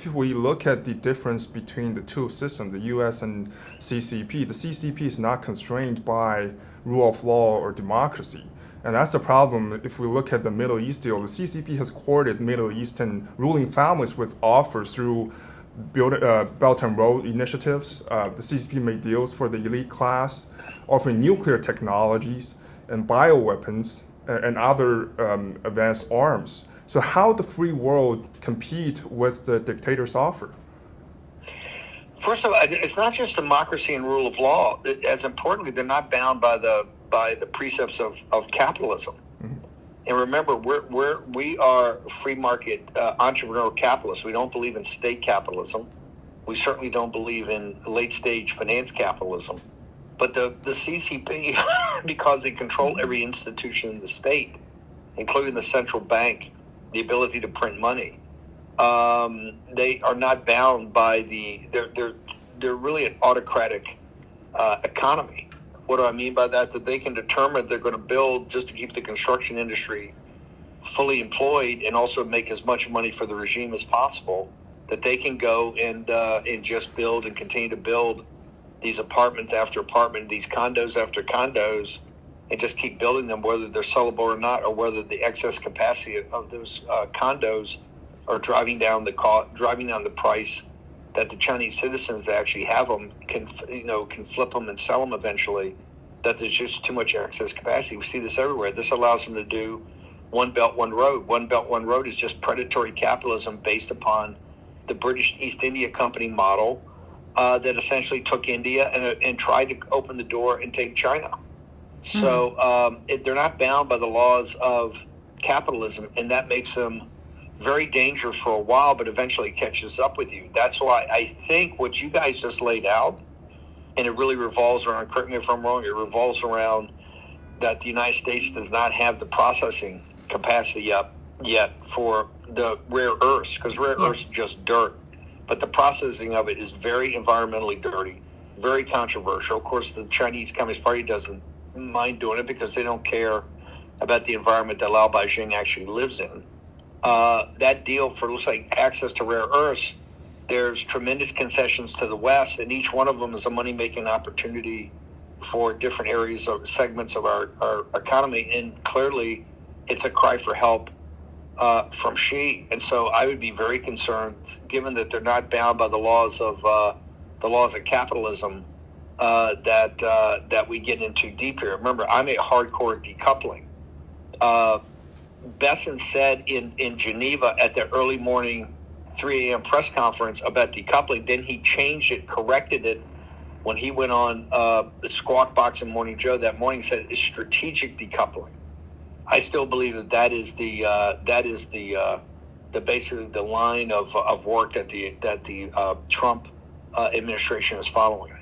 If we look at the difference between the two systems, the US and CCP, the CCP is not constrained by rule of law or democracy. And that's the problem. If we look at the Middle East deal, the CCP has courted Middle Eastern ruling families with offers through Belt and Road initiatives. The CCP made deals for the elite class, offering nuclear technologies and bioweapons and other advanced arms. So how the free world compete with the dictator's offer? First of all, it's not just democracy and rule of law. As importantly, they're not bound by the precepts of capitalism. Mm-hmm. And remember, we are free market entrepreneurial capitalists. We don't believe in state capitalism. We certainly don't believe in late stage finance capitalism. But the CCP, because they control every institution in the state, including the central bank, the ability to print money, they are not bound by they're really an autocratic economy. What do I mean by that? That they can determine they're going to build just to keep the construction industry fully employed and also make as much money for the regime as possible, that they can go and just build and continue to build these apartments after apartment, these condos after condos, and just keep building them, whether they're sellable or not, or whether the excess capacity of those condos are driving down the price that the Chinese citizens that actually have them can flip them and sell them eventually. That there's just too much excess capacity. We see this everywhere. This allows them to do one belt, one road. One belt, one road is just predatory capitalism based upon the British East India Company model that essentially took India and tried to open the door and take China. So they're not bound by the laws of capitalism, and that makes them very dangerous for a while, but eventually catches up with you. That's why I think what you guys just laid out, and it really revolves around, correct me if I'm wrong, it revolves around that the United States does not have the processing capacity yet for the rare earths, because rare earths are just dirt. But the processing of it is very environmentally dirty, very controversial. Of course, the Chinese Communist Party doesn't mind doing it because they don't care about the environment that Lao Beijing actually lives in. That deal for, looks like, access to rare earths, there's tremendous concessions to the West, and each one of them is a money-making opportunity for different areas or segments of our economy, and clearly it's a cry for help from Xi. And so I would be very concerned, given that they're not bound by the laws of capitalism, that we get into deep here. Remember, I'm a hardcore decoupling. Besson said in Geneva at the early morning 3 a.m. press conference about decoupling. Then he changed it, corrected it when he went on the Squawk Box and Morning Joe that morning. Said it's strategic decoupling. I still believe that is the basically the line of work that the Trump administration is following.